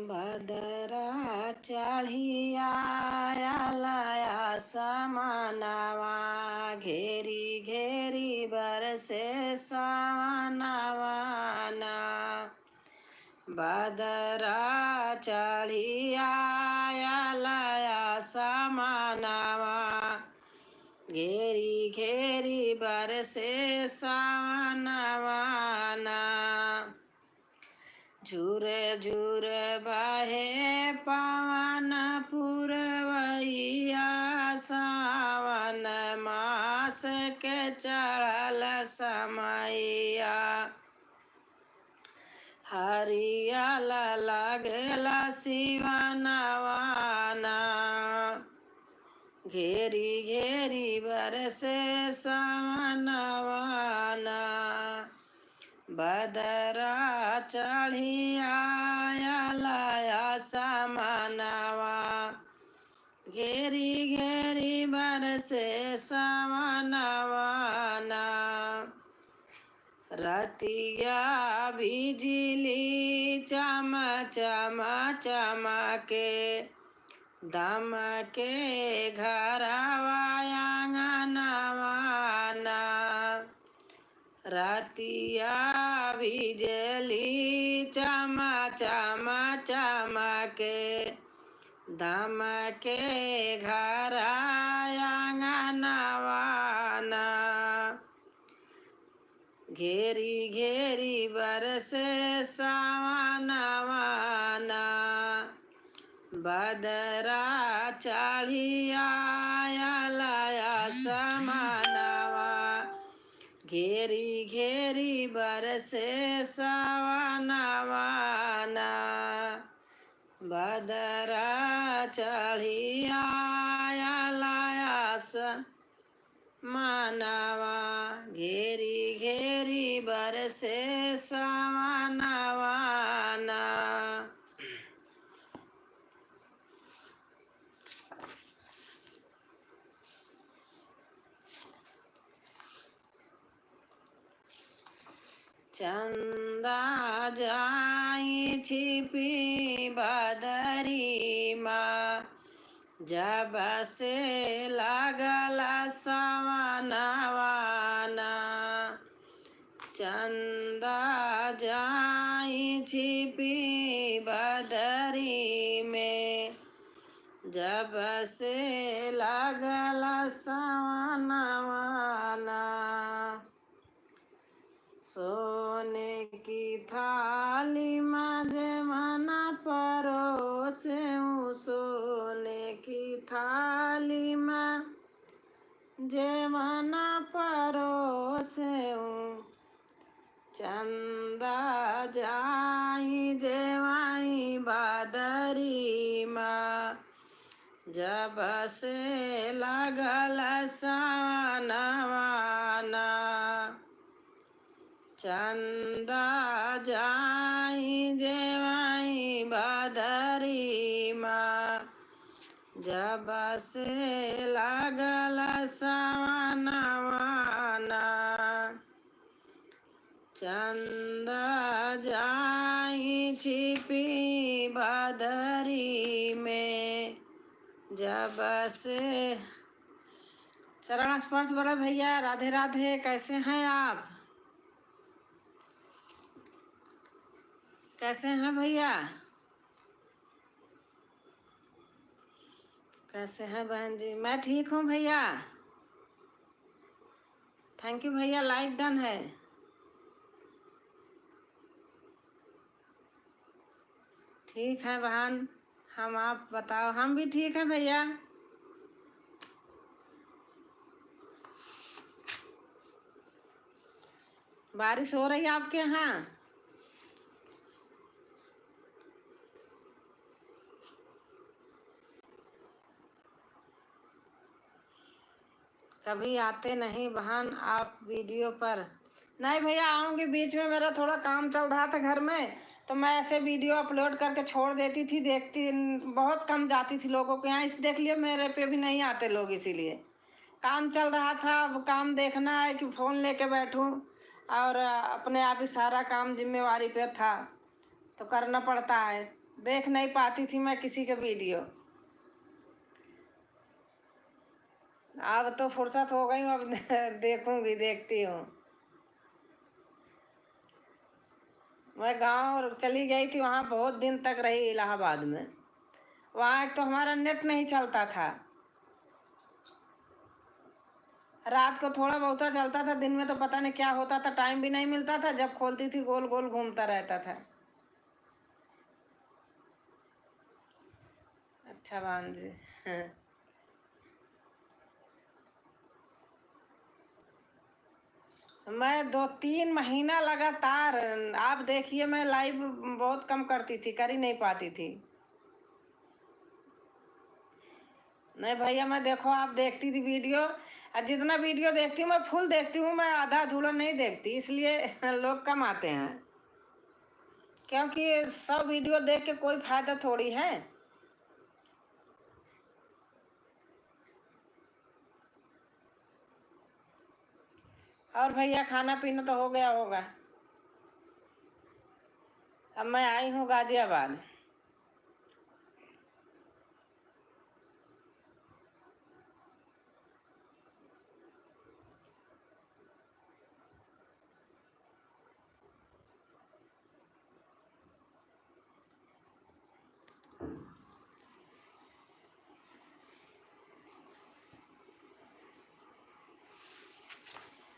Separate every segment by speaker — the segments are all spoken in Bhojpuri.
Speaker 1: भदरा चढ़िया लाया समानवा घेरी घेरी बरसे सावनवाना। भदरा चढ़िया लाया समानवा घेरी घेरी बरसे सावनवाना। झूर झूर बहे पवन पुरवैया सावन मास के चढ़ल समैया। हरियल लगला शिवनवाना घेरी घेरी बरसे सावनवाना। भदरा चढ़िया लाया समानवा घेरी घेरी बरसे सावनवाना। रतिया बिजली चम चम चमके दमके घरवा आंगनवाना। रतिया बिजली चम चम चमके दमके घरवा आंगनवाना। घेरी घेरी बरसे सावनवाना। भदरा चढ़िया लाया समानवा घेरी घेरी बरसे सावनवाना। भदरा चढ़िया लाया समानवा घेरी घेरी बरसे सावनवाना। चंदा जाई छिपी बदरी माँ जब से लागल सावनवाना। चंदा जाई छिपी बदरी में जब से लागल सावनवाना। सोने की थाली में जमाना परोसूं सोने की थाली में जमाना परोसूं। चंदा जाई जेवाई बादरी माँ जब से लागल सावनवाना। चंदा जाई जेवाई बादरी माँ जब से लागल सावनवाना। चंदा जाई छिपी बदरी में जब से। चरण स्पर्श बड़े भैया राधे राधे। कैसे हैं आप? कैसे हैं भैया? कैसे हैं बहन जी? मैं ठीक हूँ भैया। थैंक यू भैया। लाइक डन है। ठीक है बहन। हम आप बताओ। हम भी ठीक हैं भैया। बारिश हो रही है आपके यहाँ? कभी आते नहीं बहन आप वीडियो पर? नहीं भैया आऊँगी। बीच में मेरा थोड़ा काम चल रहा था घर में तो मैं ऐसे वीडियो अपलोड करके छोड़ देती थी। देखती बहुत कम जाती थी लोगों के यहाँ। इस देख लियो मेरे पे भी नहीं आते लोग। इसीलिए काम चल रहा था। अब काम देखना है कि फ़ोन लेके बैठूं और अपने आप ही सारा काम जिम्मेवारी पे था तो करना पड़ता है। देख नहीं पाती थी मैं किसी के वीडियो। अब तो फुर्सत हो गई हूँ, अब देखूंगी, देखती हूँ। मैं गांव चली गई थी, वहाँ बहुत दिन तक रही इलाहाबाद में। वहाँ एक तो हमारा नेट नहीं चलता था, रात को थोड़ा बहुत चलता था, दिन में तो पता नहीं क्या होता था, टाइम भी नहीं मिलता था, जब खोलती थी गोल गोल घूमता रहता था। अच्छा भान जी। हाँ। मैं 2-3 महीना लगातार, आप देखिए, मैं लाइव बहुत कम करती थी, कर ही नहीं पाती थी। नहीं भैया, मैं देखो आप देखती थी वीडियो, और जितना वीडियो देखती हूँ मैं फुल देखती हूँ, मैं आधा अधूरा नहीं देखती, इसलिए लोग कम आते हैं। क्योंकि सब वीडियो देख के कोई फायदा थोड़ी है। और भैया खाना पीना तो हो गया होगा। अब मैं आई हूँ गाजियाबाद।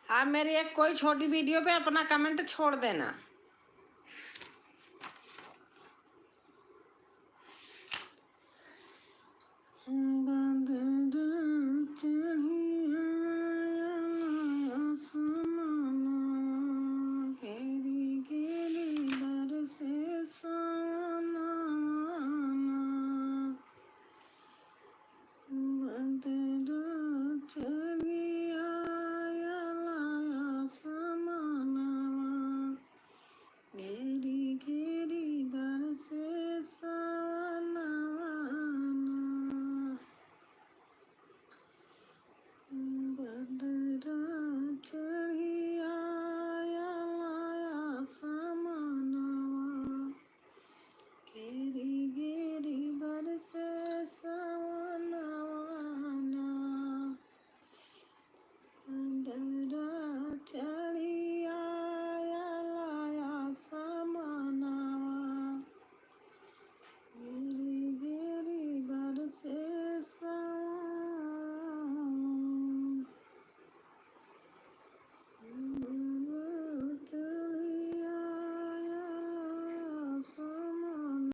Speaker 1: आप मेरी एक कोई छोटी वीडियो पे अपना कमेंट छोड़ देना।